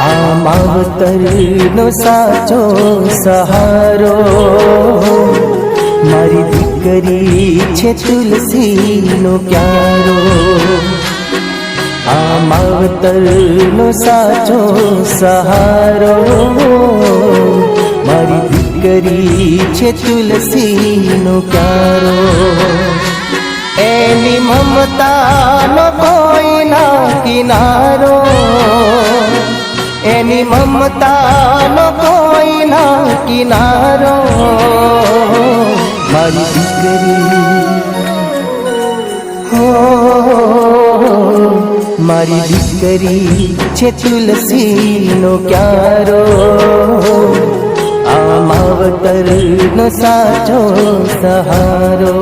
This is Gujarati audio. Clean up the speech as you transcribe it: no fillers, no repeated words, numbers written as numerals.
આ માવતરનો સાચો સહારો મારી દીકરી છે તુલસીનો ક્યારો। આ માવતરનો સાચો સહારો મારી દીકરી છે તુલસીનો ક્યારો। એની મમતાનો કોઈ ના કિનારો, એની મમતાનો કોઈ ના કિનારો મારી દીકરી હો મારી દીકરી છે તુલસીનો ક્યારો। આ માવતરનો સાચો સહારો।